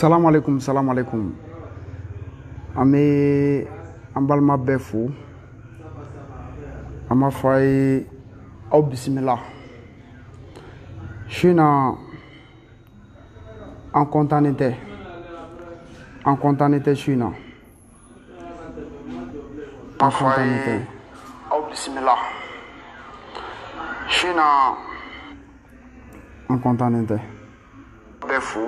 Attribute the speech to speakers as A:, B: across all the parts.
A: Salam alaikum, salam alaikum. Ame ambalma befu. Ama fay au bismillah. Je suis en contenté. En contenté, je suis là. En contenté. Au bismillah. Je suis en contenté. Befu.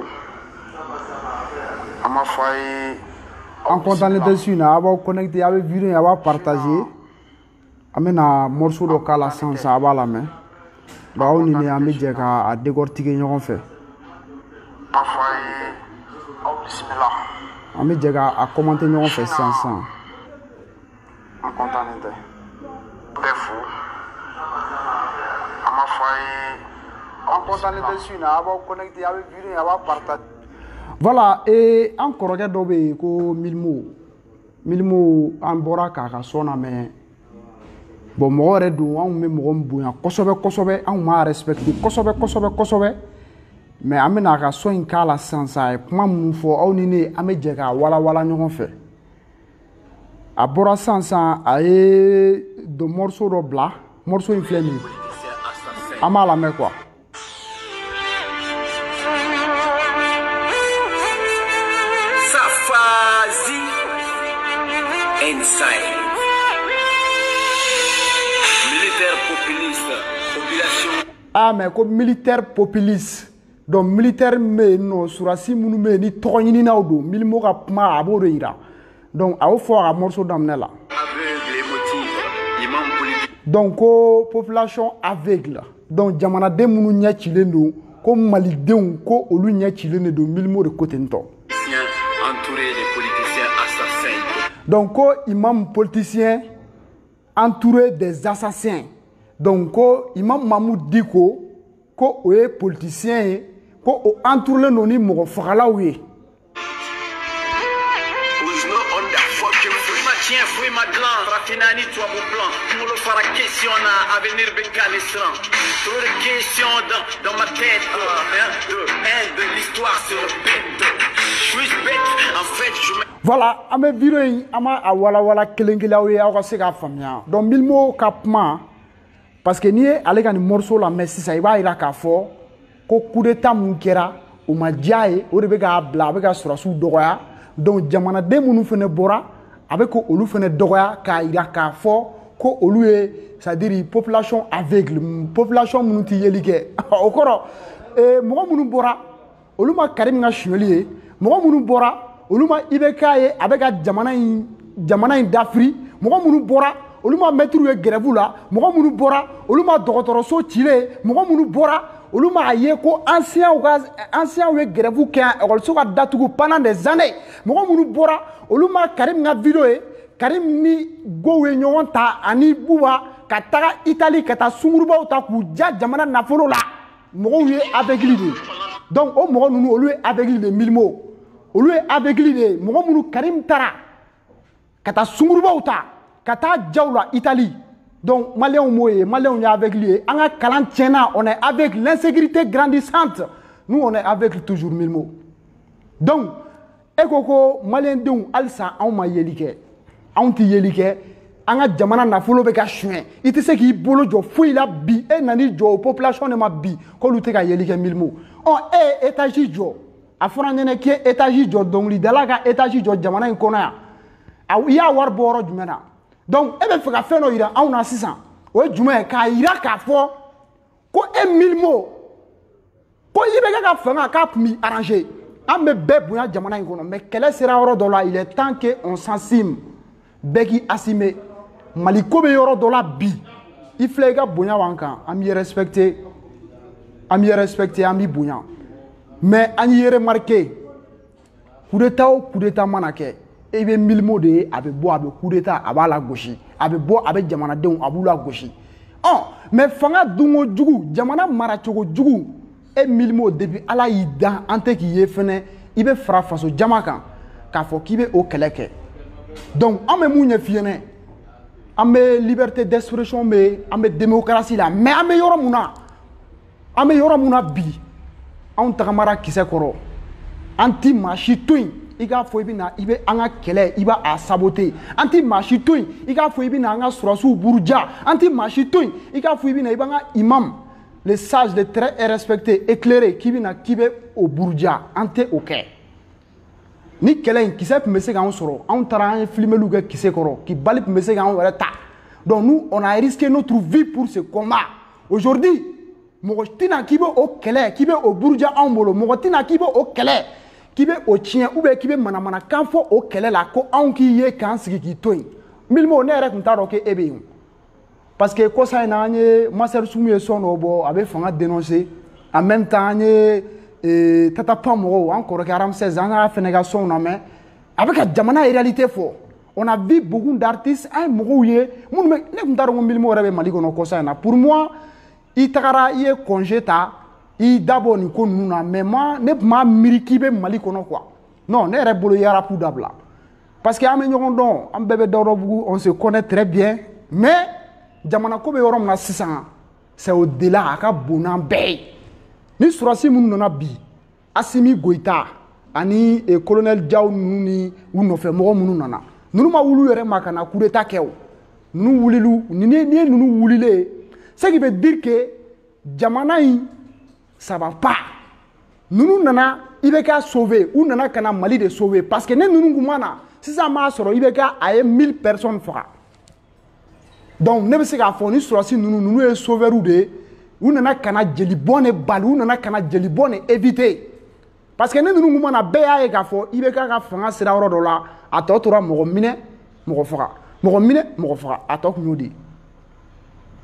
A: En contenté, je suis là. On va connecter avec vidéo, on va partager. Amena morceau de kala sans aba la main. Ba on ni ami jeka a décortiquer ñogon fait. Ami jeka a commenter ñogon fait sans. En contenté. Befu. Ama fay en contenté dessus na aba connecter avec vidéo, on va partager. Voilà, et encore regarde ko milmo en bora kaka sona mais bon mo re do on me mo mbuya kosobe on ma respecter kosobe mais amena ka so in kala sansa e kuma mu fo on ni ame jega wala nyon fe a bora sansa aye de morceau de blanc morceau inflammé amala me quoi.
B: Inside. Militaire populiste, population.
A: Ah mais comme militaire populiste. Donc militaire mais non surasi munu me ni tognini na odo milimo ka ma abodo ira. Donc a fo a morceau d'amne là.
B: Aveugle émotive, imam politique.
A: Donc population aveugle. Donc jamana de munu nya chilendo ko malidenw ko olu nya chilendo do milimo de côté nto.
B: Entouré de politiciens assassins.
A: Donc, imam politicien entouré des assassins. Donc, imam Mahmoud Diko, ko oye politicien, ko entouré noni mo fakala ouye.
B: Tiens, fouille ma glande, rafinani toi mon plan. Pour le faire la question à avenir bécanissant. Trop de questions dans ma tête. De l'histoire sur le bête. Je suis bête, en fait, je me.
A: Voilà, ame viré, ama awala kelengelawe awa sega famia. Donc milmo kapma parce que ni ale kan morceau la mais ça iba ira ka fo ko coup d'état mun kera o ma jaay o de be ga bla be ga surasu dogoya. Donc jamana de munu fene bora avec ko olu fene dogoya ka ira ka fo ko olu e c'est-à-dire population aveugle population munu ti yelike okoro mo munu bora olu ma karim nga shweli mo munu bora oluma ibeka ye abeka jamana in d'Afrique mogo munu bora oluma metru ye grève la mogo munu bora oluma dokotoroso chile mogo munu bora oluma aye ko ancien we grève ke olso ka datugu pendant des années mogo munu bora oluma karim nga video e karim ni gowe nyon ta ani buba ka taga Italie ka ta sunguruba ta ku jamana nafolo la mogo ye aveugle donc o mogo nunu olu aveugle de milmo olu aveugle de mogo munu karim tara kata sunguruba uta kata jawla Italie donc malien moye malien ya aveugle anga kalan tiena on est avec l'insécurité grandissante nous on est avec toujours milmo donc ekoko malien deun alsa on ma yelike on ti yelike anga jamana na folo be ka chuen ite se ki bolo jo fo ila bi e nani jo population ne ma bi ko lu te ka yelike milmo on étage jo afona nene ki étage jo donc li dalaga étage jo jamana in kona ya ya war boro jumena donc e be fe ka fe no ira awna 600 o jume ka ira ka fo ko milmo ko ibe ka fe nga ka mi arranger ambe be buya jamana in kono mais quel sera oro dollar il est temps que on s'ensime beki asime maliko be oro dollar bi il flega buya wanka am y respecter am buya mais on y remarqué coup d'état manake et bien milmo de abe bo abe coup d'état abala gauche abe bo abe jamana de abula gauche mais fanga dungo jugu jamana mara chogo jugu et milmo depuis ala ida ante ki ye fene ibe fra faso jamaka ka fo kibe o keleke donc on me munye fiene on me liberté d'expression mais on me démocratie là mais on me yoro muna bi on tagamara kise koro anti machitoin i ka fo ibina ibe anga kele iba a saboter anti machitoin i ka fo ibina anga surasu burja anti machitoin i ka fo ibina ibanga imam les sages les très respectés éclairés qui bina kibe au burja ante ok ni kele kisɛ tun bɛ se k'an sɔrɔ anw taara an ye filmeliw kɛ kisɛ kɔrɔ ki bali tun bɛ se k'an wɛrɛ ta donc nous on a risqué notre vie pour ce combat aujourd'hui mɔgɔ tɛna k'i bɛ o kɛlɛ k'i bɛ o buruja anw bolo mɔgɔ tɛna k'i bɛ o kɛlɛ k'i bɛ o tiɲɛ ou bien k'i bɛ manamanakan fɔ o kɛlɛ la ko anw k'i ye k'an sigi k'i to yen milimo ne yɛrɛ tun t'a dɔn k'e bɛ yen parce que kɔsa in na an ye Master Sumu ye sɔn dɔ bɔ a bɛ fanga dénoncer en même temps an ye Tata Pan mɔgɔw an kɔrɔkɛ Ramsès an y'a fɛnɛ ka sɔnw na mɛ a bɛ ka jamana réalité fɔ on a vu beaucoup d'artistes an ye mɔgɔw ye minnu bɛ ne tun t'a dɔn ko milimo yɛrɛ bɛ Mali kɔnɔ kɔsa in na pour moi i tagara i ye congé ta i dabɔ nin ko ninnu na mais ne tun m'a miiri k'i bɛ Mali kɔnɔ quoi non ne yɛrɛ bolo i ye rapu dabila parce que an bɛ ɲɔgɔn dɔn an bɛɛ bɛ Daoudabougou on se connaît très bien mais jamana ko bɛ yɔrɔ min na sisan c'est au-delà a ka bon n'an bɛɛ ye ni surasi minnu nana bi Assimi Goïta ani colonel Diaw ninnu ni u nɔfɛ mɔgɔ minnu nana ninnu ma wuli yɛrɛ ma ka na coup d'état kɛ o ninnu wulilu ni ye ninnu wulilen ce qui veut dire que jamana in ça va pas ninnu nana IBK sauver u nana ka na Mali de sauver parce que ne ninnu tun ma na sisan m'a sɔrɔ IBK a ye 1000 personnes faga donc ne bɛ se k'a fɔ ni surasi ninnu ye sauveur de ye u nana ka na jelibɔn de bali u nana ka na jelibɔn de éviter parce que ne ninnu tun ma na bɛɛ y'a ye k'a fɔ IBK ka fanga sera yɔrɔ dɔ la a tɔ tora mɔgɔ minɛ mɔgɔ faga mɔgɔ minɛ mɔgɔ faga a tɔ tun y'o de ye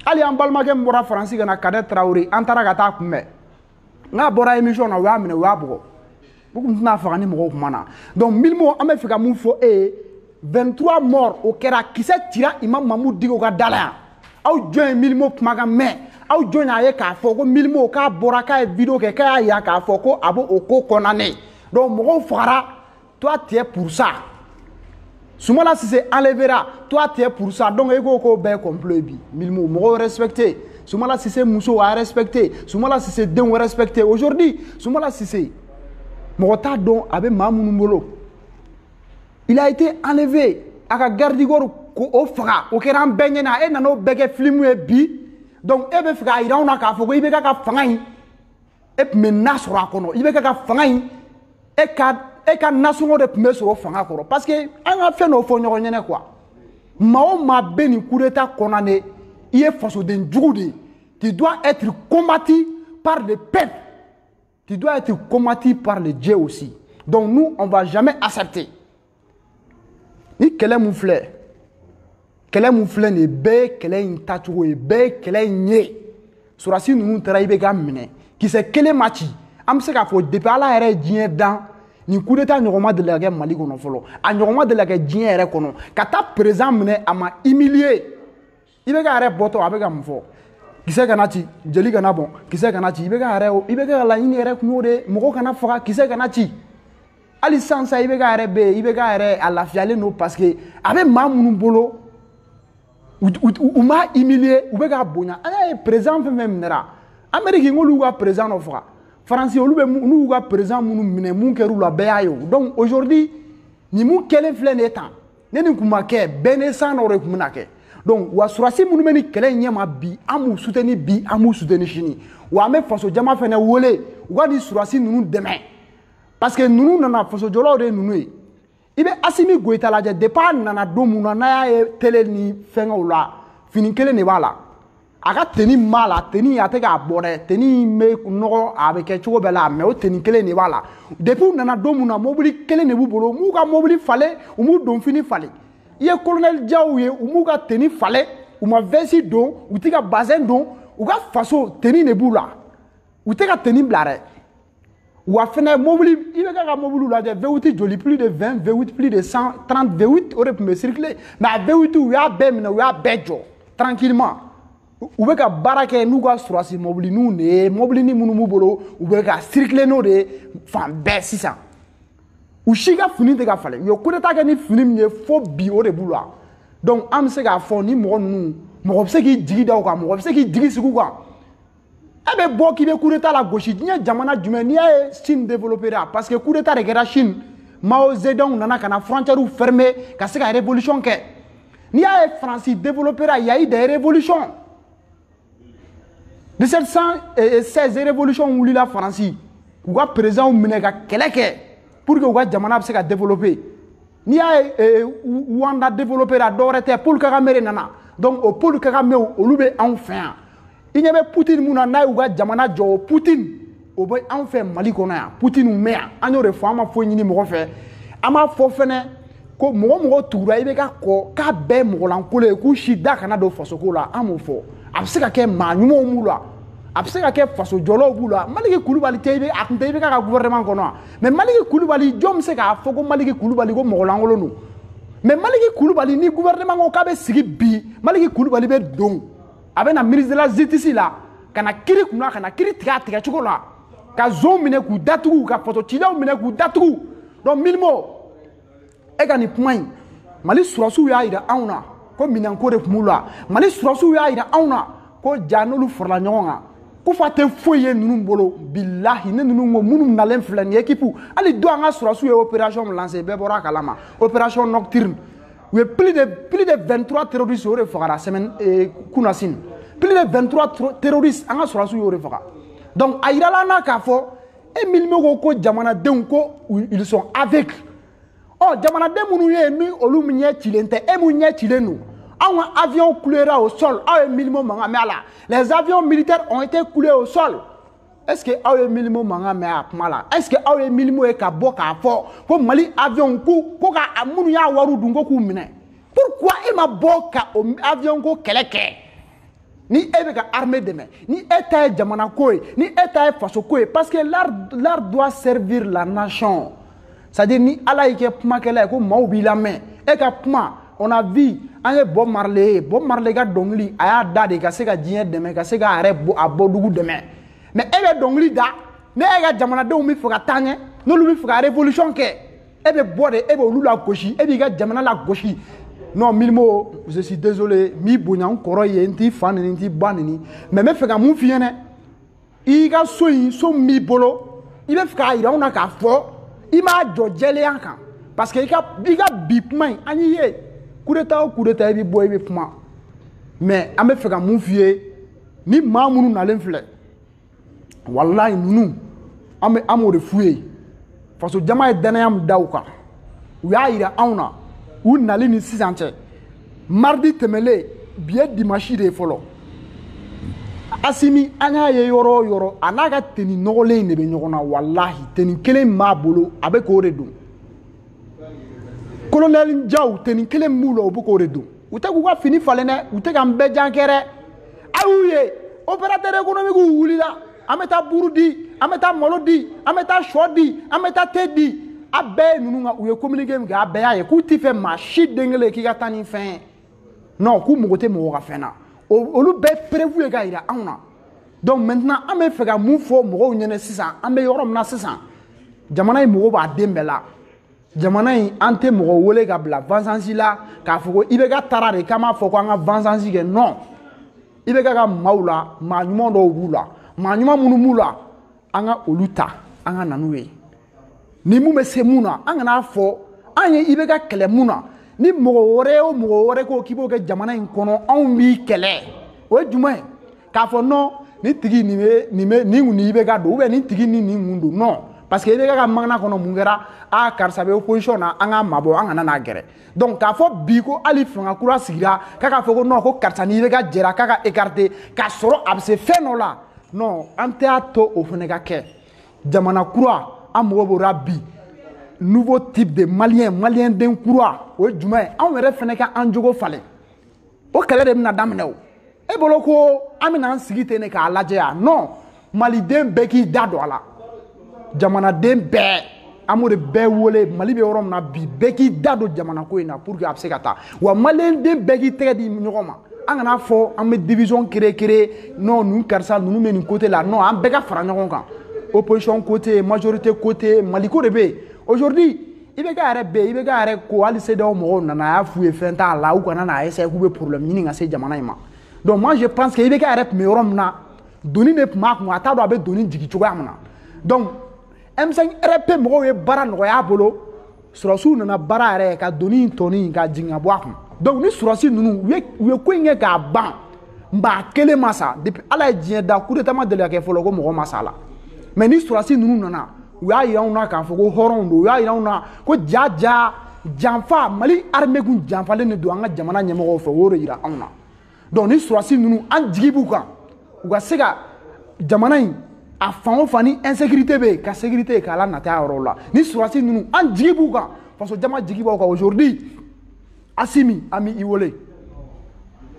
A: hali an balimakɛ min bɔra Faransi ka na Kader Traoré an taara ka taa kunbɛn n'a bɔra émission na u y'a minɛ u y'a bugɔ u tun tɛna faga ni mɔgɔw tuma na donc milimo an bɛ fɛ ka mun fɔ e ye 23 morts o kɛra kisɛ cira Imam Mamadou Dicko ka da la yan aw jɔn ye milimo kumakan mɛn aw jɔn y'a ye k'a fɔ ko milimo k'a bɔra k'a ye vidéo kɛ k'a y'a yira k'a fɔ ko a b'o ko condamné donc mɔgɔw fagara toi tu es pour ça Soumala Cissé enlèvera toi tu es pour ça donc e ko ko bɛɛ complot bi milimo mɔgɔw respecté Soumala Cissé muso a respecté Soumala Cissé denw respecté aujourd'hui Soumala Cissé mɔgɔ t'a dɔn a bɛ maa minnu bolo il a été enlevé a ka garde-corps k'o faga o kɛra an bɛɛ ɲɛna e nana o bɛɛ kɛ film ye bi donc e bɛ fɛ k'a yira anw na k'a fɔ ko IBK ka fanga in e tun bɛ na sɔrɔ a kɔnɔ IBK ka fanga in e ka nasɔngɔ de tun bɛ sɔrɔ fanga kɔrɔ parce que an ka fɛn dɔ fɔ ɲɔgɔn ɲɛna quoi maa o maa bɛ nin coup d'état condamné i ye fasoden jugu de ye tu dois être combattu par le peuple tu dois être combattu par le Dieu aussi donc nous on va jamais accepter ni kɛlɛ mun filɛ nin ye bɛɛ ye kɛlɛ in tacogo ye bɛɛ ye kɛlɛ in ye surasi ninnu taara IBK minɛ kisɛ kelen ma ci an bɛ se k'a fɔ depuis ala yɛrɛ ye diɲɛ dan nin coup d'état ɲɔgɔn ma deli ka kɛ Mali kɔnɔ fɔlɔ a ɲɔgɔn ma deli ka kɛ diɲɛ yɛrɛ kɔnɔ ka taa président minɛ a ma humilier IBK yɛrɛ bɔtɔ a bɛ ka mun fɔ kisɛ kana ci jeli kana bɔn kisɛ kana ci IBK ka laɲini yɛrɛ kun y'o de ye mɔgɔ kana faga kisɛ kana ci hali sisan sa IBK yɛrɛ bɛ yen IBK yɛrɛ a lafiyalen don parce que a bɛ maa minnu bolo u m'a humilier u bɛ k'a bonya an y'a ye président fɛn fɛn minɛra Amérique n'olu y'u ka président dɔ faga Faransi olu bɛ n'u y'u ka président minnu minɛ mun kɛr'u la bɛɛ y'a ye donc aujourd'hui nin mun kɛlen filɛ nin ye tan ne nin kun ma kɛ bɛɛ ni san dɔ de kun bɛna kɛ donc wa surasi minnu bɛ nin kɛlɛ in ɲɛma bi an b'u soutenir bi an b'u soutenir sini wa an bɛ faso jama fɛnɛ wele u ka nin surasi ninnu dɛmɛ parce que ninnu nana faso jɔlaw de ye ninnu ye i bɛ Assimi Goïta lajɛ depuis a nana don mun na n'a y'a ye télé ni fɛngɛw la fini kelen de b'a la a ka tenue b'a la tenue a tɛ k'a bɔ dɛ tenue bɛ nɔgɔ a bɛ kɛ cogo bɛɛ la mais o tenue kelen de b'a la depuis u nana don mun na mobili kelen de b'u bolo u m'u ka mobili falen u m'u donfini falen i ye colonel Diaw ye u m'u ka tenue falen u ma veste don u tɛ ka bazin don u ka faso tenue de b'u la u tɛ ka tenue bila dɛ wa fɛnɛ mobili IBK ka mobili lajɛ V8 joli plus de 20 V8 plus de 130 V8 o de tun bɛ circuler mais a V8 u y'a bɛɛ minɛ u y'a bɛɛ jɔ tranquillement u bɛ ka baara kɛ n'u ka surasi mobilininw de ye mobilinin minnu b'u bolo u bɛ ka circuler n'o de ye fan bɛɛ sisan u si ka fini tɛ ka falen u ye coup d'état kɛ ni fini min ye fo bi o de b'u la donc an bɛ se k'a fɔ ni mɔgɔ ninnu mɔgɔ bɛ se k'i jigi da u kan mɔgɔ bɛ se k'i jigi sigi u kan e be bɔ k'i be coup d'état la gosi diɲɛ jamana jumɛn n'i y'a ye Chine développera parce que coup d'état de kɛra Chine Mao Zedong nana ka na frontière fermée ka se ka révolution kɛ n'i y'a ye France développera il y a eu des révolutions 1716 révolution wulila France u ka président minɛ ka kɛlɛ kɛ pour que u ka jamana bɛ se ka développer n'i y'a ye Rwanda développera dɔ wɛrɛ tɛ Paul Kagame de nana donc o Paul Kagame olu bɛ anw fɛ yan i ɲɛ bɛ Poutine mun na n'a y'u ka jamana jɔ o Poutine o bɛ anw fɛ Mali kɔnɔ yan Poutine mɛ yan an y'o de fɔ an ma foyi ɲini mɔgɔ fɛ an b'a fɔ fɛnɛ ko mɔgɔ mɔgɔ tugura i bɛ ka kɔ k'a bɛɛ mɔgɔlankolon ye k'u si da kana don fasoko la an m'o fɔ a bɛ se ka kɛ maa ɲumanw b'u la a bɛ se ka kɛ fasojɔlaw b'u la Maliki Kulubali tɛ a tun tɛ i bɛ ka gouvernement kɔnɔ mais Maliki Kulubali jɔn bɛ se k'a fɔ ko Maliki Kulubali ko mɔgɔlankolon don mais Maliki Kulubali ni gouvernement ko k'a bɛ sigi bi Maliki Kulubali bɛ don a bɛ na ministre de la justice la ka na kiiri kunna ka na kiiri tigɛ a tigɛcogo la ka zon minɛ k'u datugu ka fasocilaw minɛ k'u datugu donc Milimo e ka nin kuma in Mali surasiw y'a jira anw na ko minɛnko de tun b'u la Mali surasiw y'a jira anw na ko ja n'olu farala ɲɔgɔn kan ko fa tɛ foyi ye ninnu bolo bilahi ne ninnu ko minnu nalen filɛ nin équipe hali don an ka surasiw ye opération min lancé bɛɛ bɔra a kalama opération nocturne u ye plus de 23 terroristes o de fagara semaine kunasini plus de 23 terroristes an ka surasiw y'o de faga donc a yirala an na k'a fɔ e Milimo ko jamanadenw ko ils sont avec jamanaden minnu ye ni olu ɲɛ cilen tɛ e mun ɲɛ cilen don anw ka avion coulera au sol aw ye Milimo mankan mɛn a la les avions militaires ont été coulés au sol est-ce que aw ye Milimo mankan mɛn a kuma la est-ce que aw ye Milimo ye ka bɔ k'a fɔ ko Mali avion ko ka minnu y'a wariw dun ko k'u minɛ pourquoi e ma bɔ ka o avion ko kɛlɛ kɛ ni e bɛ ka armée dɛmɛ ni e ta ye jamana ko ye ni e ta ye faso ko ye parce que l'art doit servir la nation c'est-à-dire ni Ala y'i kɛ kumakɛla ye ko maaw b'i lamɛn e ka kuma on a vu an ye Bob Marley ka dɔnkili a y'a da de ka se ka diɲɛ dɛmɛ ka se k'a yɛrɛ a bɔdugu dɛmɛ mais e bɛ dɔnkili da ne e ka jamanadenw bɛ fɛ ka taa ɲɛ n'olu bɛ fɛ ka révolution kɛ e bɛ bɔ de e bɛ olu la gosi e b'i ka jamana la gosi non Milimo je suis désolé mi bonya n kɔrɔ ye n t'i fa nini n t'i ba nini mais n bɛ fɛ ka mun f'i ɲɛna i ka so in so min b'i bolo i bɛ fɛ k'a yira anw na k'a fɔ i m'a jɔ jɛlenya kan parce que i ka bi kuma in an y'i ye coup d'état o coup d'état i bɛ bɔ i bɛ kuma mais an bɛ fɛ ka mun f'i ye ni maa minnu nalen filɛ walayi ninnu an b'o de f'u ye faso jama ye danaya min da u kan u y'a jira anw na u nali ni sisan cɛ mardi tɛmɛlen bi ye dimanche de ye fɔlɔ Asimi an y'a ye yɔrɔ o yɔrɔ a n'a ka tenue nɔgɔlen in de bɛ ɲɔgɔn na walahi tenue kelen min b'a bolo a bɛ k'o de don colonel Diaw tenue kelen min b'u la o bɛ k'o de don u tɛ k'u ka fini falen dɛ u tɛ k'an bɛɛ jan kɛ dɛ a y'u ye opérateur économique wulila an bɛ taa buru di an bɛ taa malo di an bɛ taa sɔ di an bɛ taa te di a bɛɛ ye ninnu ka u ye communiqué min kɛ a bɛɛ y'a ye k'u t'i fɛ maa si den kelen k'i ka taa ni fɛn ye non k'u mago tɛ mɔgɔ ka fɛn na olu bɛɛ prévu ye ka jira anw na donc maintenant an bɛ fɛ ka mun fɔ mɔgɔw ɲɛna sisan an bɛ yɔrɔ min na sisan jamana in mago b'a den bɛɛ la jamana in an tɛ mɔgɔ wele ka bila vengeance la k'a fɔ ko IBK taara de k'an b'a fɔ ko an ka vengeance kɛ non IBK ka maaw la maa ɲuman dɔw b'u la maa ɲuman minnu b'u la an ka olu ta an ka na n'u ye ni mun bɛ se mun na an kana fɔ an ye IBK kɛlɛ mun na ni mɔgɔ wɛrɛ o mɔgɔ wɛrɛ ko k'i b'o kɛ jamana in kɔnɔ anw b'i kɛlɛ o ye jumɛn ye k'a fɔ non ni tigi nin IBK don ou bien ni tigi ni nin mun don non parce que IBK ka magana kɔnɔ mun kɛra karisa bɛ opposition na an ka mabɔ an kana n'a gɛrɛ donc k'a fɔ bi ko hali fanga kura sigira k'a ka fɔ ko non ko karisa ni IBK jɛra k'a ka écarter k'a sɔrɔ a bɛ se fɛn dɔ la non an tɛ a to o fana ka kɛ jamana kura an mago b'o bi nouveau type de malien den kura o ye jumɛn ye anw yɛrɛ fana ka an jogo falen o kɛlɛ de bɛna daminɛ o e bolo ko an bɛna an sigi ten de k'a lajɛ yan non maliden bɛɛ k'i da don a la jamanaden bɛɛ an b'o de bɛɛ wele mali bɛ yɔrɔ min na bi bɛɛ k'i da don jamana ko in na pour que a bɛ se ka taa wa maliyɛnden bɛɛ k'i tɛgɛ di ɲɔgɔn ma an kana fɔ an bɛ division créer non ninnu karisa ninnu bɛ nin côté la non an bɛɛ ka fara ɲɔgɔn kan opposition côté majorité côté maliko de bɛ yen aujourd'hui IBK yɛrɛ bɛ yen IBK yɛrɛ ko hali CEDEAO mɔgɔw nana a y'a f'u ye fɛn t'a la u kana n'a essayer k'u bɛ problème ɲini ka se jamana in ma donc moi je pense que IBK yɛrɛ tun bɛ yɔrɔ min na doni ne kuma kun a t'a dɔn a bɛ doni jigi cogoya min na donc M5 RP mɔgɔw ye baara nɔgɔya a bolo surasiw nana baara yɛrɛ ka doni in tɔni ka jigin ka bɔ a kun donc ni surasi ninnu u ye ko in kɛ k'a ban nba kelen ma sa depuis ala ye diɲɛ da coup d'état ma deli ka kɛ fɔlɔ ko mɔgɔ ma sa la mais ni surasi ninnu nana u y'a yira anw na k'a fɔ ko hɔrɔnw don u y'a yira anw na ko ja janfa Mali armée kun janfalen de don an ka jamana ɲɛmɔgɔw fɛ o y'o de yira anw na donc ni surasi ninnu an jigi b'u kan u ka se ka jamana in a fan o fan ni insécurité bɛ yen ka sécurité k'a la nata yɔrɔ la ni surasi ninnu an jigi b'u kan faso jama jigi b'aw kan aujourd'hui Assimi Ami Iwole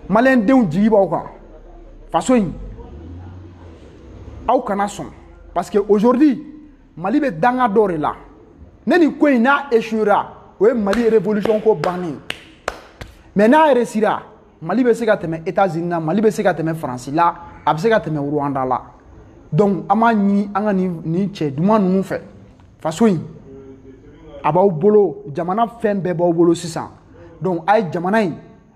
A: malien denw jigi b'aw kan faso in aw kana sɔn parce que aujourd'hui Mali bɛ danga dɔ de la ne ni ko in n'a échouera o ye Mali révolution ko bannen mais n'a réussira Mali bɛ se ka tɛmɛ États-Unis na Mali bɛ se ka tɛmɛ Faransi la a bɛ se ka tɛmɛ Rwanda la donc an b'a ɲini an ka nin cɛ duman ninnu fɛ faso in a b'aw bolo jamana fɛn bɛɛ b'aw bolo sisan donc a ye jamana in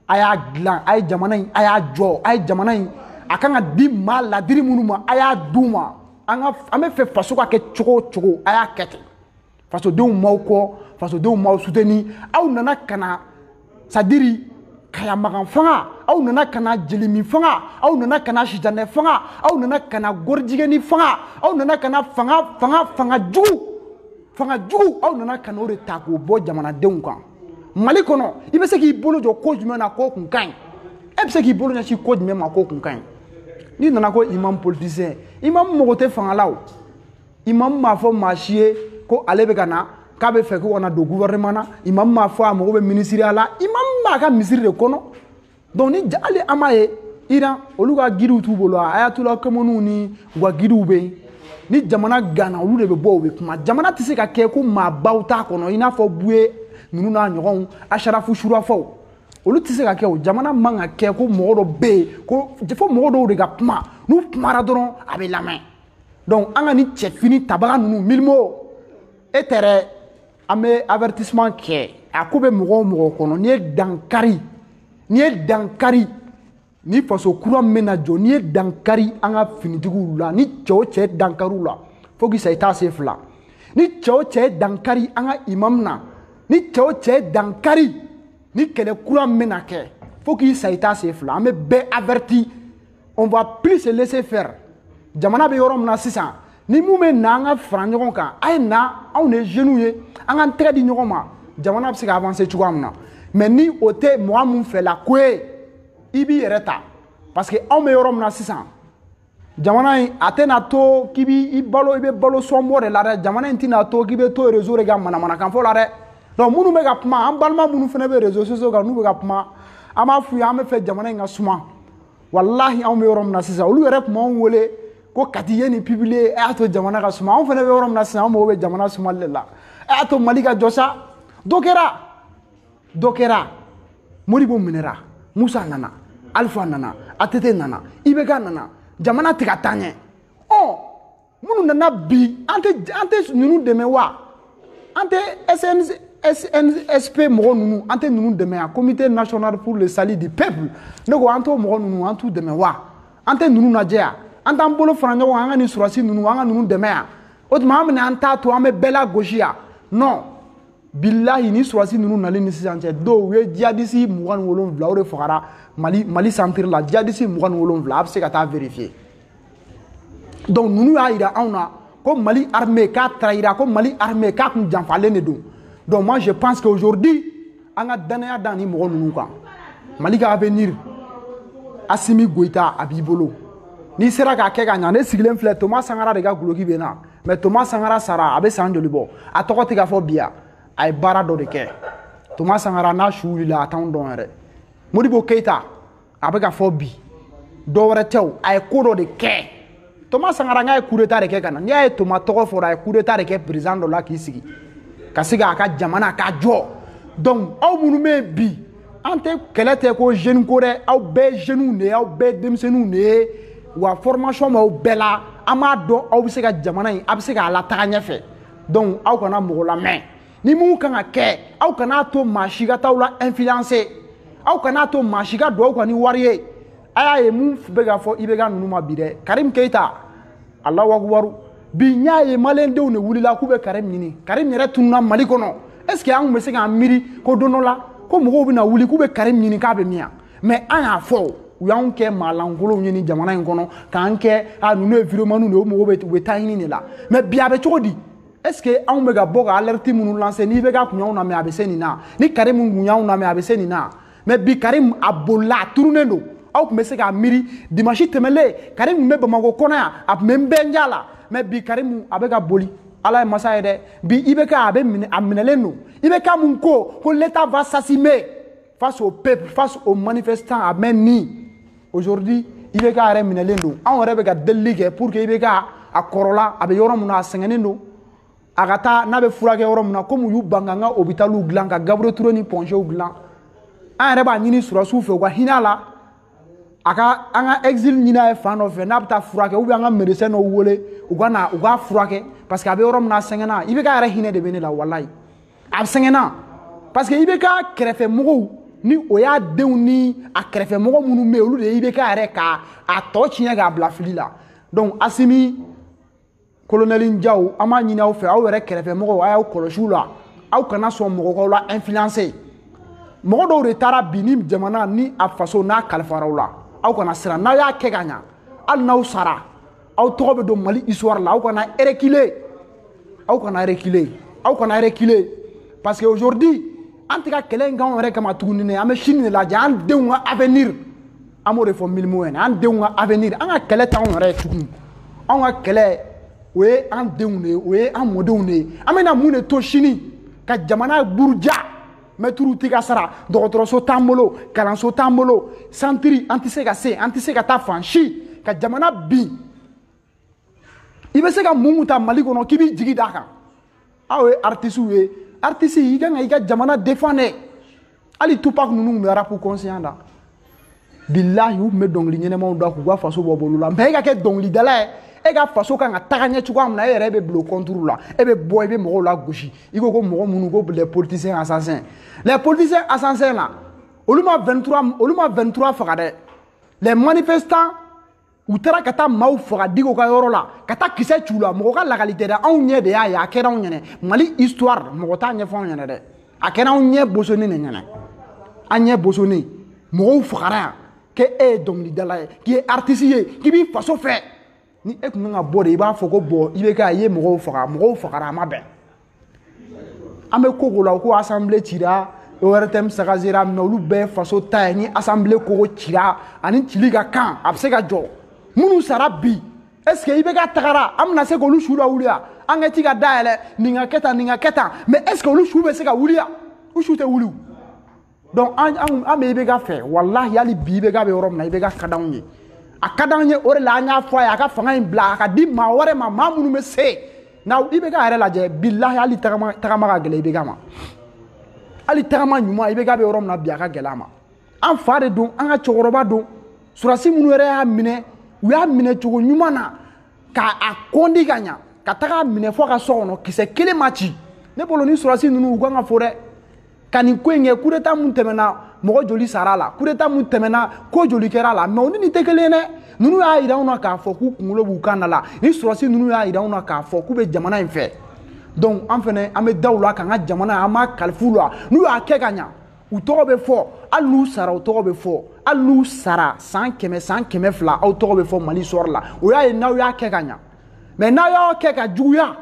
A: a y'a dilan a ye jamana in a y'a jɔ a ye jamana in a kan ka di maa ladiri minnu ma a y'a d'u ma an bɛ fɛ faso ka kɛ cogo o cogo a y'a kɛ ten fasodenw m'aw kɔ fasodenw m'aw soutenir aw nana ka na c'est à dire kayamagan fanga aw nana ka na jelimi fanga aw nana ka na sitanɛ fanga aw nana ka na gorijigɛni fanga aw nana ka na fanga jugu aw nana ka na o de ta k'o bɔ jamanadenw kan Mali kɔnɔ i bɛ se k'i bolo jɔ ko jumɛn na k'o kun ka ɲi e bɛ se k'i bolo ɲɛsin ko jumɛn ma k'o kun ka ɲi n'i nana ko imam politicien imam mago tɛ fanga la o imam m'a fɔ maa si ye ko ale bɛ ka na k'a bɛ fɛ ko ka na don gouvernement na imam m'a fɔ a mago bɛ ministériya la imam b'a ka misiri de kɔnɔ donc ni hali an b'a ye Iran olu ka guides t'u bolo Ayatollah Khamenei ni u ka guides bɛ yen ni jamana gana olu de bɛ bɔ u bɛ kuma jamana tɛ se ka kɛ ko maabaw t'a kɔnɔ i n'a fɔ Buye ninnu n'a ɲɔgɔnw Acharafu Shurafaw olu tɛ se ka kɛ o jamana man ka kɛ ko mɔgɔ dɔ bɛ yen ko fo mɔgɔ dɔw de ka kuma n'u kumara dɔrɔn a bɛ lamɛn donc an ka ni cɛfini tabaga ninnu Milimo e tɛrɛ an bɛ avertissement kɛ a ko bɛ mɔgɔ o mɔgɔ kɔnɔ n'i ye dankari ni faso kura min bɛna jɔ n'i ye dankari an ka finitigiw la ni cɛ o cɛ dankariw la fo k'i sa i t'a se fila ni cɛ o cɛ dankari an ka imam na ni cɛ o cɛ dankari ni kɛlɛ kura min bɛna kɛ fo k'i sa i t'a se fila an bɛ bɛɛ averti on va plus se laisser faire jamana bɛ yɔrɔ min na sisan ni mun bɛ na an ka fara ɲɔgɔn kan a ye na anw de ye jeunes ye an k'an tɛgɛ di ɲɔgɔn ma jamana bɛ se ka avancer cogoya min na mais ni o tɛ mɔgɔ min fɛla ko ye i b'i yɛrɛ ta parce que anw bɛ yɔrɔ min na sisan jamana in a tɛna to k'i b'i balo i bɛ balo sɔnbɔ de la dɛ jamana in tɛna to k'i bɛ to réseau de ka manamanakan fɔ la dɛ donc minnu bɛ ka kuma an balima minnu fana bɛ réseaux sociaux kan n'u bɛ ka kuma an b'a f'u ye an bɛ fɛ jamana in ka suma walahi anw bɛ yɔrɔ min na sisan olu yɛrɛ tun b'anw wele ko kati ye nin publier e y'a to jamana ka suma anw fana bɛ yɔrɔ min na sisan an mago bɛ jamana sumali de la e y'a to Mali ka jɔ sa dɔ kɛra Modibo minɛra Musa nana Alpha nana ATT nana IBK nana jamana tɛ ka taa ɲɛ minnu nana bi an tɛ ninnu dɛmɛ wa an tɛ SNSP mɔgɔ ninnu an tɛ ninnu dɛmɛ ya comité national pour le salut du peuple ne ko an t'o mɔgɔ ninnu an t'u dɛmɛ wa an tɛ ninnu lajɛ ya an t'an bolo fara ɲɔgɔn kan an ka nin surasi ninnu an ka ninnu dɛmɛ ya o tuma an bɛna an t'a to an bɛ bɛɛ lagosi ya non bilahi ni surasi ninnu nalen ni sisan cɛ dɔw u ye djihadiste 27 o de fagara Mali centre la djihadiste 27 a bɛ se ka taa vérifier donc ninnu y'a jira anw na ko Mali armée k'a trahira ko Mali armée k'a kun janfalen de don donc moi je pense qu'aujourd'hui an ka danaya da ni mɔgɔ ninnu kan Mali ka avenir Assimi Goïta a b'i bolo n'i sera k'a kɛ ka ɲa ne sigilen filɛ Thomas Sankara de ka guloki bɛ n na mais Thomas Sankara sara a bɛ san joli bɔ a tɔgɔ tɛ ka fɔ bi ya a ye baara dɔ de kɛ Thomas Sankara n'a su wulila a t'anw dɔn yɛrɛ Modibo Keita a bɛ ka fɔ bi dɔ wɛrɛ tɛ o a ye ko dɔ de kɛ Thomas Sankara n'a ye coup d'état de kɛ ka na n'i y'a ye Thomas tɔgɔ fɔra a ye coup d'état de kɛ président dɔ la k'i sigi ka se k'a ka jamana k'a jɔ donc aw minnu bɛ yen bi an tɛ kɛlɛ tɛ ko jeune ko dɛ aw bɛɛ ye jeunes de ye aw bɛɛ ye denmisɛnninw de ye wa formation b'aw bɛɛ la an b'a dɔn aw bɛ se ka jamana in a bɛ se k'a lataga ɲɛfɛ donc aw kana mɔgɔ lamɛn ni mun kan ka kɛ aw kana to maa si ka t'aw la influencer aw kana to maa si ka don aw kan ni wari ye aya ye mun be ga fo ibe ga nunu ma bi de Karim Keita Allahu akbar bi nya ye malendew ne wulila ku be Karim nyini Karim yere tunna Mali kono est ce que an me se ga miri ko dono la ko mo bi na wuli ku be Karim nyini ka be mia mais an ya fo u yan ke malangolo nyini jamana en kono kan ke anu environnement nu mo be tayini ni la mais bia be chodi est ce que an me ga boga alerte munu lancer ni be ga kunyaw na me abeseni na ni Karim kunyaw na me abeseni na mais bi Karim abola tournendo aw me se ga miri dimanche temele Karim me Bamako kono ya ap me benjala mais bi Karim abega boli ala masa de bi ibeka abe amineleno ibeka mun ko l'état va s'assumer face au peuple face aux manifestants à Meni aujourd'hui ibeka are minelendo on rebega delige pour que ibeka akorola abe yoro muna sengenendo agata na be furake yoro muna comme yu banganga hôpitalu glan ka Gabriel Touré ni ponche glan an reba nyini sura sufe wa hinala aka anga exil nyina e fan of na bta furake ou anga médecin no wole uga furake parce que abe orom na sengena ibeka ara hine de bene la wallahi ab sengena parce que ibeka krefe mogo ni oya deuni a krefe mogo munu me olu de ibeka ara ka a to chinya ga bla filila donc asimi colonel Ndiaw ama nyina o fe aw re krefe mogo aya o kolojula aw kana so mogo ko la influencer mogo do retara binim jamana ni a faso na kalfarawla aw kana sira na ya keganya al naw sara aw tobe do Mali histoire la aw kana reculer parce que aujourd'hui antika kelenga on rek ma tugunine ame chine la jan deunga avenir amore fo milmo en an deunga avenir anga kele ta on rek tugun anga kele we an deunne we an modewne amena mune to chini ka jamana burja meturu tiga sara docteur so tambolo kalan so tambolo santiri antisega ta fanchi ka jamana bi ibe se ka mumuta Mali kono kibi jigi daka awe artiste yi ga jamana défendre ali Tupac nunu me rap conscient da billahi u me dongli nyene mo da ku gwa faso bobolula me ga ke dongli dala e ga faso ka taganya chuko amna ere be blo contrôle la e be boy be mo la gauche iko ko mo munu ko les politiciens assassins là oluma 23 fagade les manifestants ou tera kata mau faga digo ka yoro la kata kise chula mo ka légalité da on nye de ya kera on nyene Mali histoire mo ta nye fon nyene de akena on nye bosoni ne nyene anye bosoni mo fagara ke e dom li dala qui est artiste qui bi faso fait ni e kunga bode iba foko bo ibe ka ye mo fagara ma be ame ko la ko assemblée tira ORTM sagazira no lu be faso ta ni assemblée ko tira ani tiliga kan absega jo munu sarabi est-ce que ibeka tagara amna se ko lu shula wulia anga tiga daele ninga keta mais est-ce que lu shube se ka wulia u shute wulu donc am ibeka fe wallahi ali bi ibeka be rom na ibeka kadanye akadanye ore la nya fo ya ka fanga bla ka di ma wore ma munu me se na ibeka are la je billahi ali tagama ka gele ibeka ma ali tagama nyuma ibeka be rom na bia ka gelama an fare don an ga chogoroba don surasi munu ere ha mine u ya mine chogo nyuma na ka akondi ganya ka taga mine fo ka sono kise kele machi ne bolo ni surasi nunu uganga fore kani kwenge kureta mun temena mogo joli sarala kureta mun temena ko joli kerala mais oni ni tekelene nunu ya ira una ka fo ku kungulo bu kanala ni surasi nunu ya ira una ka fo ku be jamana en fait donc en fene ame dawla ka nga jamana ama kalfulwa nu ya ke ganya u tobe fo alu sara u tobe fo alu sara 100 fla au tobe fo Mali sor la o ya na ya ke ganya mais na ya ke ga juya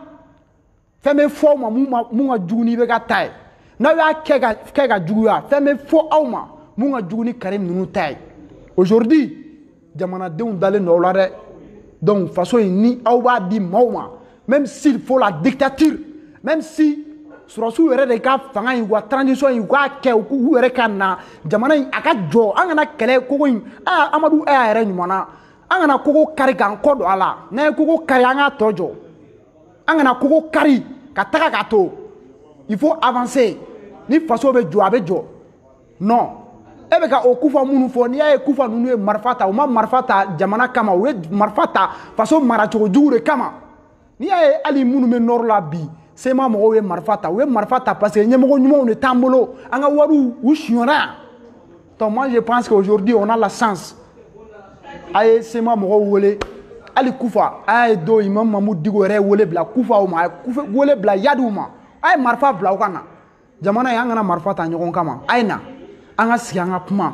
A: feme fo mu nga juni be ga tay na ya ke ga juya feme fo awma mu nga juni Karim nunu tay aujourd'hui jamana deun dale no la re donc façon ni awba di mawma même s'il faut la dictature même si surasu yere de ka fanga yi wa transition yi wa ke ku yere kana jamana aka jo angana kele kogo Amadou yere nyumana angana kogo kari kan kodo ala na kogo kari anga tojo angana kogo kari kataka kato il faut avancer ni faso be jo non ebe ka okufa munu fo ni ya kufa nunu e marfata o ma marfata jamana kama we marfata faso maracho jure kama ni ya ali munu me norla bi c'est ma mo we marfata parce que nyemo nyumo ne tambolo anga waru ushura donc moi je pense qu'aujourd'hui on a la chance aye sema mo wole ali kufa aye do imam Mamou Digo re wole bla kufa o ma kufa wole bla yaduma aye marfa bla o kana jamana ya ngana marfa ta nyogon kama aye na anga si anga kuma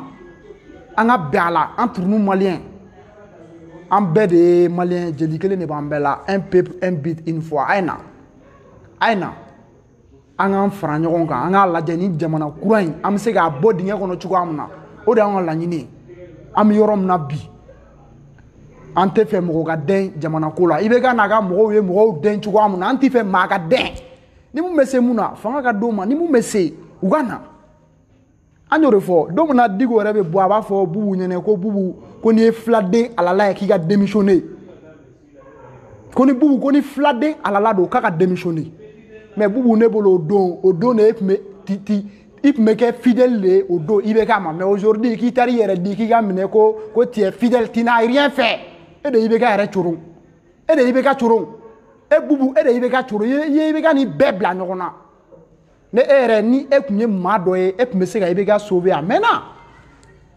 A: anga bala entre nous maliens en bête de maliens jelikele ne bambela un peuple un but une fois aye na anga fara nyogon kan anga la jeni jamana kurain am se ga bodi nge kono chuko amna o de anga la nyini am yorom na bi ante fe mo ga den jamana kula ibe ga naga mo we mo den chuko amna anti fe ma ga den ni mu mese muna fanga ga do ma ni mu mese ugana anyore fo do mo na digo rebe bo aba fo bubu nyene ko bubu ko ni flade alala ki ga démissionner ko ni bubu ko ni flade alala do ka ga démissionner mais bubu ne bolo odo ne il me que fidèle au dos il mais aujourd'hui qui t'arrive dit qui ga mine ko tu es fidèle tu n'as rien fait et de ibeka re churun et de ibeka churun e bubu e de ibeka churun ye ibeka ni bebla nyona ne ere ni ekunye mado e me se ga ibeka sauver amena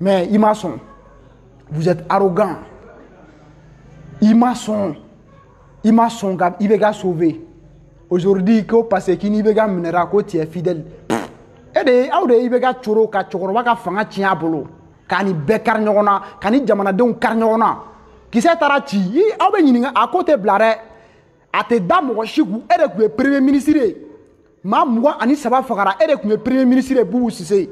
A: mais imason vous êtes arrogant imason ga ibeka sauver aujourd'hui ko parce que ni ibeka minera ko tu es fidèle et de awde ibeka churo ka chokoro ka fanga tia bolo kani bekar nyona kani jamana de kar nyona qui s'est tarachi awbe nyinga à côté blare ate damo shigu ere ku premier ministre ma mwa ani saba fagara ere ku premier ministre Boubou Cissé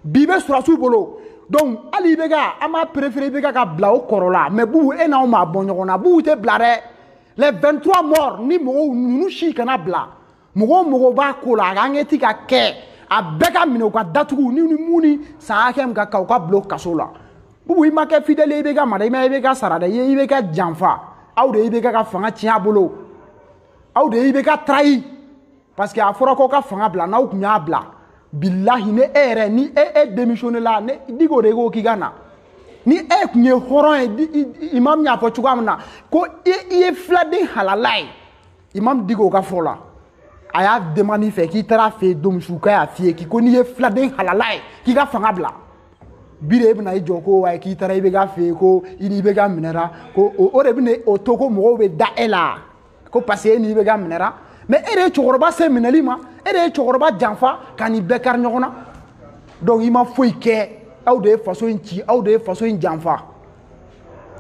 A: bibe surasu bolo donc ali bega ama préféré bega ka bla o korola mais Boubou e na o ma bon nyona Boubou te blare les 23 morts ni mo nous chi kana bla mo ba ko la ngeti ka ke a beka mino ka datugu ni muni sa akem ka ka bloc kasola Boubou i ma ke fidèle bega ma dai ma bega sarada ye bega janfa awde bega ka fanga tia bolo awde bega trahi parce que a fora ko ka fanga bla na okunya bla billahi ne ere ni démissionner la ne digo rego ki gana ni kunye horon imam nya fo chugamna ko e flade halalai imam digo ka fola aya demandi fait ki tara fait dom shuka ya fie ki ko ni e flade halalai ki ga fanga bla bire ibna i joko wa ki tara ibe ga fe ko ini ibe ga minera ko o rebine o toko mo be da ela ko passer ni ibe ga minera mais ere chokoroba se minelima ere chokoroba janfa kani bekar nyona donc il m'a foi ke aw de façon ci aw de façon janfa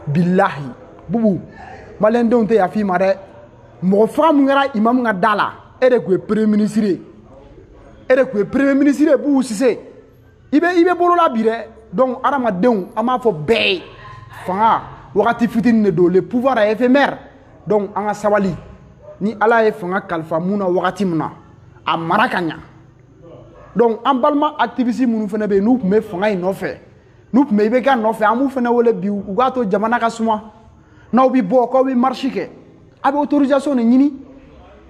A: billahi bubu malende onte ya fi mare mo fam ngara imam nga dala ere ko premier ministre Boubou Cissé ibe bolo la bire donc arama deun ama fo bey fanga wakati fitin ne do le pouvoir est éphémère donc anga sawali ni ala ye fanga kalfa muna wakati muna a marakanya donc en balma activiste munu fene be nou me fanga inofe nou me be ka nofe amu fene wole bi ugato jamana ka suma na bi bo ko bi marché ke abe autorisation ne nyini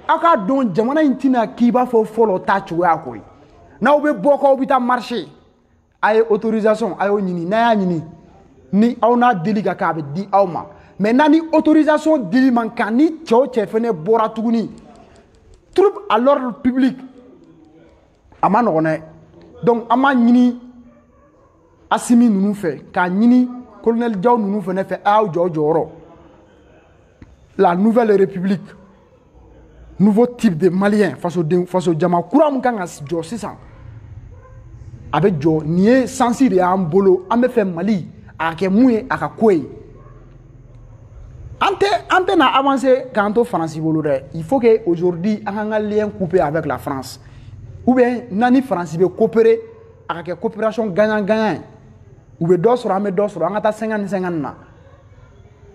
A: aka don jamana intina kiba fo folo tachu ya koy na be bo ko bi ta marché ay autorisation ayo nyini na ya nyini ni awna deliga ka be di awma mais nani autorisation dili man kani tio fene bora tuguni trouble à l'ordre public ama nogone donc ama nyini asimi nunu fait ka nyini colonel Diaw nunu fene fait aw jojoro la nouvelle république nouveau type de malien face au jama kuram kanga jo sisan avec jo nié sensi de ambolo ame fait Mali ake mouye aka koy ante na avancé quand au France il faut que aujourd'hui un lien coupé avec la France ou bien nani France be coopérer avec coopération gagnant ou be dosro ame dosro angata 50-50 na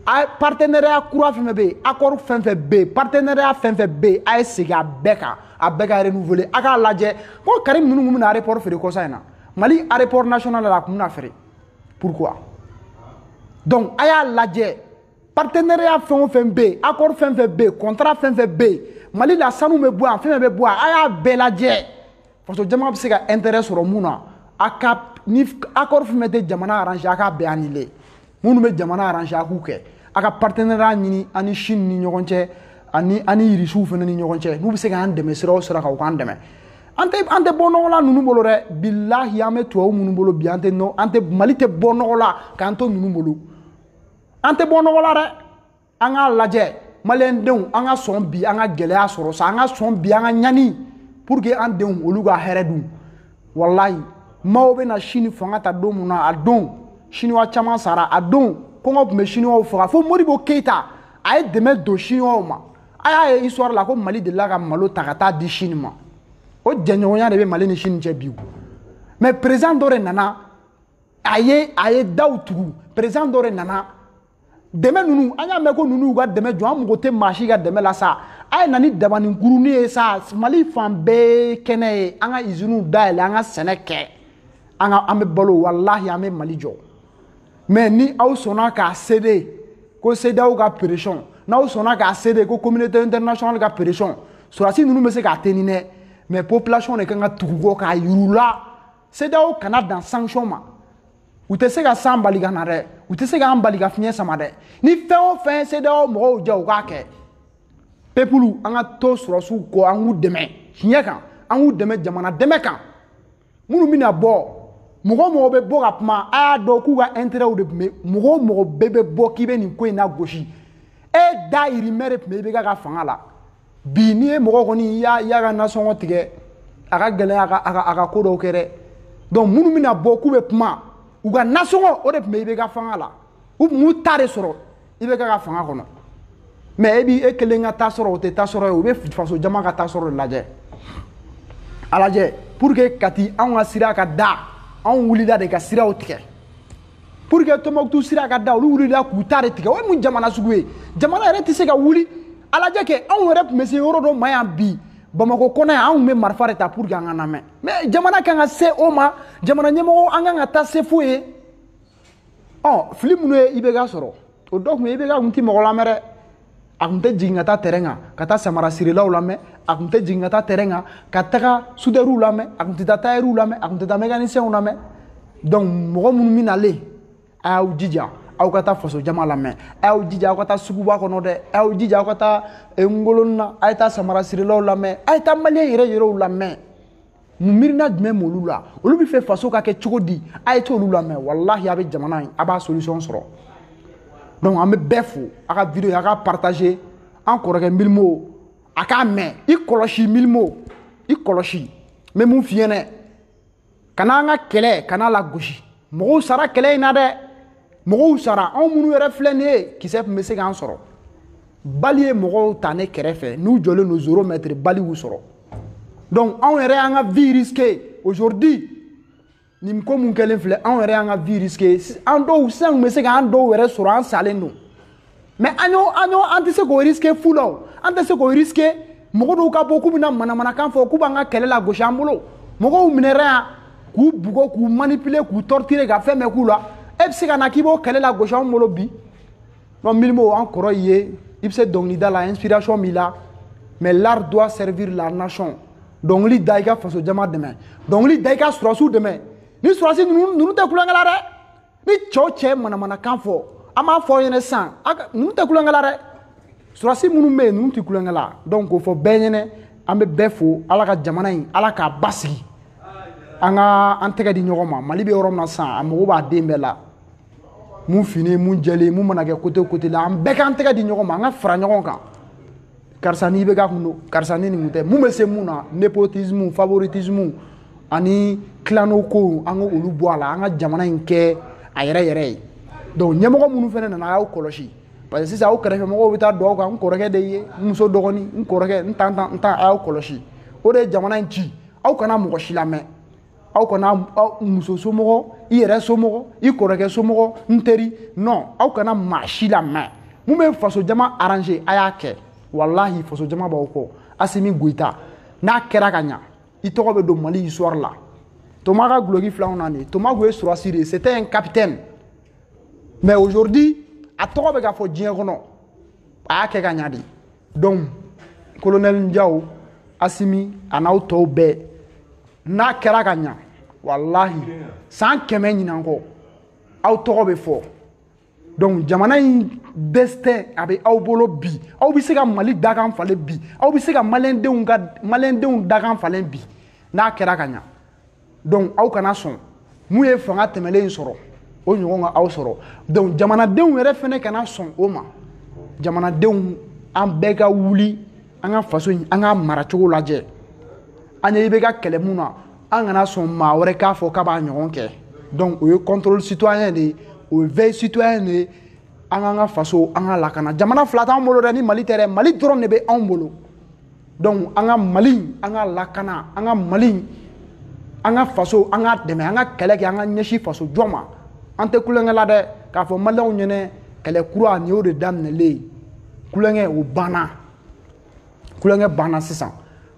A: ay partenariat courant femme be accord femme be partenariat femme be ay siga beka abeka renouveler aka ladje ko Karim nunu na aéroport fere ko sayna Mali aéroport national la kumna fere pourquoi donc aya ladje partenariat femme be accord femme be contrat femme be Mali la sanu me bois femme be bois aya beladje parce que jama se ka intérêt sur muna aka ni accord femme de jamana arrange aka be annulé munu be jamana arrange akuke aka partenariat ni ani Chine ni ñogonche ani irisu fene ni ñogonche nu be se ka andeme sira ka ko andeme ante bono la nunu bolo re billahi ame to munu bolo bi ante no ante Mali te bono la kanto nunu bolo ante bon nɔgɔ la dɛ an k'a lajɛ maliyɛndenw an ka sɔn bi an ka gɛlɛya sɔrɔ sa an ka sɔn bi an ka ɲani pour que an denw olu ka hɛrɛ dun wallahi maaw bɛ na sini fanga ta don mun na a don chinois caman sara a don kɔngɔ tun bɛ chinois faga fo Modibo Keita a ye dɛmɛ don chinois ma a y'a ye histoire la ko Mali delila ka malo ta ka taa di Chine ma o jɛɲɔgɔnya de bɛ Mali ni Chine cɛ bi mais président dɔ de nana a ye daw tugu président dɔ de nana dɛmɛ ninnu an y'a mɛn ko ninnu ka dɛmɛ jɔ an mago tɛ maa si ka dɛmɛ la sa a ye na ni dabani kurunin ye sa Mali fan bɛɛ ye kɛnɛ ye an ka usines dayɛlɛ an ka sɛnɛ kɛ an bɛ balo wallahi an bɛ Mali jɔ mais ni aw sɔnna k'a céder ko CEDEAO ka pression n'aw sɔnna k'a céder ko communauté internationale ka pression sɔrɔdasi ninnu bɛ se k'a tenir dɛ mais population de kan ka tugu kɔ k'a yir'u la CEDEAO kana dan sanction ma u tɛ se ka san bali ka na dɛ u tɛ se k'an bali ka fiɲɛ sama dɛ ni fɛn o fɛn CEDEAO mɔgɔw jɛ u k'a kɛ peuple an ka to sɔrɔsiw kɔ an k'u dɛmɛ tiɲɛ kan an k'u dɛmɛ jamana dɛmɛ kan minnu bɛna bɔ mɔgɔ bɛ bɔ ka kuma a y'a dɔn k'u ka intérêt de tun bɛ mɔgɔ bɛɛ bɛ bɔ k'i bɛ nin ko in na gosi e dayirimɛ de tun bɛ i bɛ ka fanga la bi n'i ye mɔgɔ kɔni i y'a ka nasɔngɔ tigɛ a ka gɛlɛn a ka ko dɔw kɛ dɛ donc minnu bɛna bɔ k'u bɛ kuma u ka nasɔngɔ o de tun bɛ i bɛ ka fanga la u tun b'u ta de sɔrɔ i bɛ ka fanga kɔnɔ mais e kelen ka taa sɔrɔ o tɛ taa sɔrɔ ye u bɛ faso jama ka taa sɔrɔ de lajɛ a lajɛ pour que kati anw ka sira ka da anw wulila de ka siraw tigɛ pour que Tombouctou sira ka da olu wulila k'u ta de tigɛ o ye mun jamana sugu ye jamana yɛrɛ tɛ se ka wuli a lajɛ kɛ anw yɛrɛ tun bɛ se yɔrɔ dɔ ma yan bi Bamako kɔnɔ yan anw bɛ marifa de ta pour que an ka lamɛn mais jamana kan ka se o ma jamana ɲɛmɔgɔ an kan ka taa se fo ye fili minnu ye IBK sɔrɔ o dɔ tun ye IBK tun tɛ mɔgɔ lamɛn dɛ a tun tɛ jigin ka taa terrain kan ka taa samara sirilaw lamɛn a tun tɛ jigin ka taa terrain kan ka taga soudeurs lamɛn a tun tɛ taa tailleurs lamɛn a tun tɛ taa mécaniciens lamɛn donc mɔgɔ minnu bɛ nalen a y'aw jija aw ka taa faso jama lamɛn a y'aw jija aw ka taa suguba kɔnɔ dɛ a y'aw jija aw ka taa ngoloni na a ye taa samara sirilaw lamɛn a ye taa maliyɛn yɛrɛw lamɛn mun miirina jumɛn m'olu la olu bɛ fɛ faso ka kɛ cogo di a ye t'olu lamɛn wallahi a bɛ jamana in a b'a solution sɔrɔ donc an bɛ bɛɛ fo a ka video a ka partager an kɔrɔkɛ Milimo a k'a mɛn i kɔlɔsi Milimo i kɔlɔsi n bɛ mun f'i ɲɛna kana an ka kɛlɛ kana lagosi mɔgɔw sara kɛlɛ in na dɛ mɔgɔw sara anw minnu yɛrɛ filɛ nin ye kisɛ tun bɛ se k'an sɔrɔ bali ye mɔgɔw ta ne kɛrɛfɛ n'u jɔlen don 0 mètre bali y'u sɔrɔ donc anw yɛrɛ y'an ka vie risquée aujourd'hui nin ko mun kɛlen filɛ anw yɛrɛ y'an ka vie risquée an dɔw sisan tun bɛ se k'an dɔw yɛrɛ sɔrɔ an salen don mais an tɛ se k'o risquer fu la an tɛ se k'o risquer mɔgɔ dɔw ka bɔ k'u bɛna manamanakan fɔ k'u b'an ka kɛlɛ lagosi an bolo mɔgɔw minɛra yan k'u bugɔ k'u manipuler k'u torturer ka fɛn bɛɛ k'u la e bɛ se ka na k'i b'o kɛlɛ lagosi an bolo bi donc Milimo an kɔrɔ ye i bɛ se dɔnkilida la inspiration b'i la mais l'art doit servir la nation dɔnkili da i ka faso jama dɛmɛ dɔnkili da i ka sɔrɔsiw dɛmɛ ni sɔrɔsi ninnu tɛ kulonkɛ la dɛ ni cɛw cɛ manamanakan fɔ an b'a fɔ aw ɲɛna sisan ninnu tɛ kulonkɛ la dɛ sɔrɔsi minnu bɛ yen ninnu tɛ kulonkɛ la donc k'o fɔ bɛɛ ɲɛna an bɛ bɛɛ fo ala ka jamana in ala k'a basigi an ka an tɛgɛ di ɲɔgɔn ma Mali bɛ yɔrɔ min na sisan a mago b'a den bɛɛ la mun fini mun jɛlen mun mana kɛ côté côté la an bɛɛ k'an tɛgɛ di ɲɔgɔn ma an ka fara ɲɔgɔn kan karisa ni IBK kun don karisa ni nin kun tɛ mun bɛ se mun na népotisme favoritisme ani kilano ko an ka olu bɔ a la an ka jamana in kɛ a yɛrɛ yɛrɛ ye donc ɲɛmɔgɔ minnu fana nana a y'aw kɔlɔsi parce que sisan aw kɛrɛfɛ mɔgɔw bɛ taa don aw kan n kɔrɔkɛ de ye n muso dɔgɔnin n kɔrɔkɛ n tan a y'aw kɔlɔsi o de ye jamana in ci aw kana mɔgɔ si lamɛn aw kana muso somɔgɔ i yɛrɛ somɔgɔ i kɔrɔkɛ somɔgɔ n teri non aw kana maa si lamɛn mun bɛ faso jama arranger a y'a kɛ wallahi faso jama b'aw kɔ Assimi Goïta n'a kɛra ka ɲa i tɔgɔ bɛ don Mali histoire la Thomas ka guloki filanw na nin Thomas kun ye sɔrɔsi de ye c'était un capitaine mais aujourd'hui a tɔgɔ bɛ ka fɔ diɲɛ kɔnɔ a y'a kɛ ka ɲa de donc colonel Ndiaw Assimi a n'aw tɔw bɛɛ n'a kɛra ka ɲa wallahi san 100 ɲinan kɔ aw tɔgɔ bɛ fɔ donc jamana in destin a bɛ aw bolo bi aw bɛ se ka Mali dakan falen bi aw bɛ se ka maliyɛndenw dakan falen bi n'a kɛra ka ɲa donc aw kana sɔn mun ye fanga tɛmɛlen sɔrɔ o ɲɔgɔn ka aw sɔrɔ donc jamanadenw yɛrɛ fɛnɛ kana sɔn o ma jamanadenw an bɛɛ ka wuli an ka faso in an ka maracogo lajɛ an ɲɛ i bɛ ka kɛlɛ mun na an kana sɔn maa wɛrɛ k'a fɔ k'a b'a ɲɔgɔn kɛ donc o ye contrôle citoyen de ye o ye veille citoyen de ye an k'an ka faso an ka lakana jamana fila t'anw bolo dɛ ni Mali tɛ dɛ Mali dɔrɔn de bɛ anw bolo donc an ka Mali an ka lakana an ka Mali an ka faso an ka dɛmɛ an ka kɛlɛ kɛ an ka ɲɛsin faso jɔ ma an tɛ kulonkɛ la dɛ k'a fɔ maliyɛnw ɲɛnɛ kɛlɛ kura nin y'o de daminɛlen kulonkɛ o banna kulonkɛ banna sisan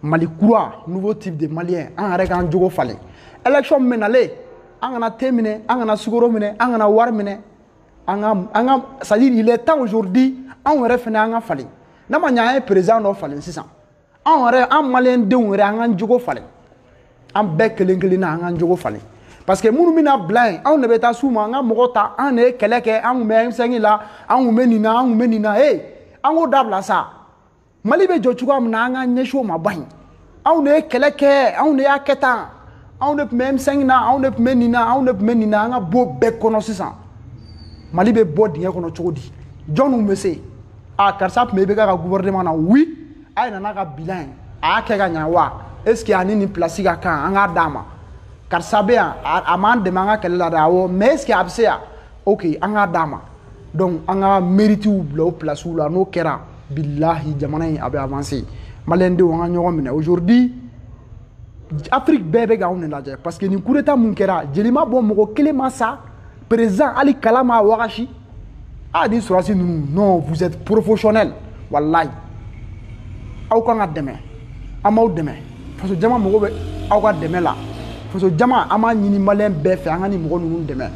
A: Mali kura nouveau type de malien an yɛrɛ k'an jogo falen élection min bɛ nalen an kana thé minɛ an kana sukaro minɛ an kana wari minɛ an ka c'est-à-dire il est temps aujourd'hui anw yɛrɛ fɛnɛ an ka falen n'a ma ɲɛ an ye président dɔ falen sisan anw yɛrɛ an maliyɛn denw yɛrɛ an k'an jogo falen an bɛɛ kelen kelen na an k'an jogo falen parce que minnu bɛna bila yen anw de bɛ taa s'u ma an ka mɔgɔ ta an de ye kɛlɛ kɛ an kun bɛ M5 la an kun bɛ nin na an kun bɛ nin na an k'o dabila sa Mali bɛ jɔ cogoya min na an ka ɲɛsin o ma ba in anw de ye kɛlɛ kɛ anw de y'a kɛ tan anw de tun bɛ M5 na anw de tun bɛ nin na anw de tun bɛ nin na an ka bɔ bɛɛ kɔnɔ sisan Mali bɛ bɔ dingɛ kɔnɔ cogo di jɔnniw bɛ se karisa tun bɛ IBK ka gouvernement na oui a ye nana ka bilan a y'a kɛ ka ɲɛ wa est ce que ani nin place ka kan an k'a d'a ma karisa bɛ yan a m'an dɛmɛ an ka kɛlɛ la dɛ awɔ mais est ce que a bɛ se yan ok an k'a d'a ma donc an ka méritiw bila o placew la n'o kɛra bilahi jamana in a bɛ avancer maliyɛn denw an ka ɲɔgɔn minɛ aujourd'hui Afrique bɛɛ bɛ k'anw de lajɛ parce que nin coup d'état mun kɛra jeli ma bɔ mɔgɔ kelen ma sa président hali kala ma wagasi ni sɔrɔdasi ninnu non vous êtes professionnel wallahi aw kan ka dɛmɛ an b'aw dɛmɛ faso jama mago bɛ aw ka dɛmɛ la faso jama an b'a ɲini maliyɛn bɛɛ fɛ an ka nin mɔgɔ ninnu dɛmɛ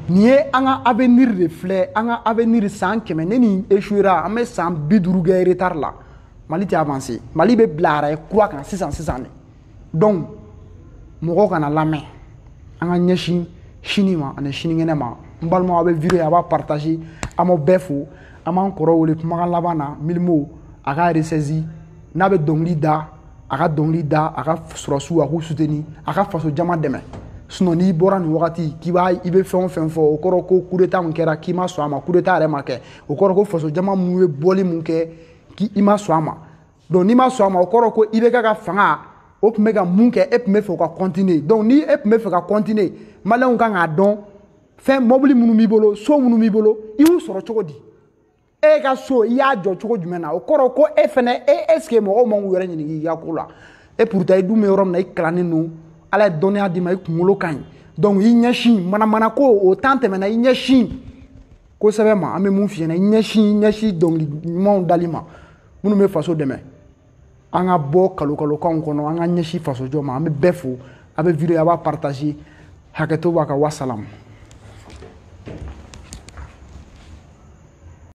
A: nin ye an ka avenir de filɛ an ka avenir san 100 ne nin échouera an bɛ san 50 kɛ retard la Mali tɛ avancer Mali bɛ bila arrêt kura kan sisan de donc mɔgɔw kana lamɛn an ka ɲɛsin sini ma ani sinikɛnɛ ma n balimaw a bɛ vidéo a b'a partager an m'aw bɛɛ fo an b'an kɔrɔ wele kumakan laban na Milimo a ka ressaisi n'a bɛ dɔnkili da a ka dɔnkili da a ka sɔrɔsiw a k'u soutenir a ka faso jama dɛmɛ sinon n'i bɔra nin wagati i bɛ fɛn o fɛn fɔ o kɔrɔ ko coup d'état mun kɛra k'i ma sɔn a ma coup d'état yɛrɛ ma kɛ o kɔrɔ ko faso jama mun ye bɔli mun kɛ k'i ma sɔn a ma donc n'i ma sɔn a ma o kɔrɔ ko IBK ka fanga o tun bɛ ka mun kɛ e tun bɛ fɛ o ka continuer donc ni e tun bɛ fɛ ka continuer maliyɛnw kan k'a dɔn fɛn mobili minnu b'i bolo so minnu b'i bolo i y'u sɔrɔ cogo di e ka so i y'a jɔ cogo jumɛn na o kɔrɔ ko e fɛnɛ est ce que mɔgɔw man k'u yɛrɛ ɲininka i ka ko la et pourtant i dun bɛ yɔrɔ min na i kalannen don Ala ye dɔnniya d'i ma i kunkolo ka ɲi donc i ɲɛsin manamana ko o temps tɛmɛna i ɲɛsin kosɛbɛ ma an bɛ mun f'i ɲɛna i ɲɛsin dɔnkili ɲumanw dali ma minnu bɛ faso dɛmɛ an ka bɔ kalokalokanw kɔnɔ an ka ɲɛsin faso jɔ ma an bɛ bɛɛ fo a bɛ vidéo a b'a partager hakɛto b'a ka wasalamu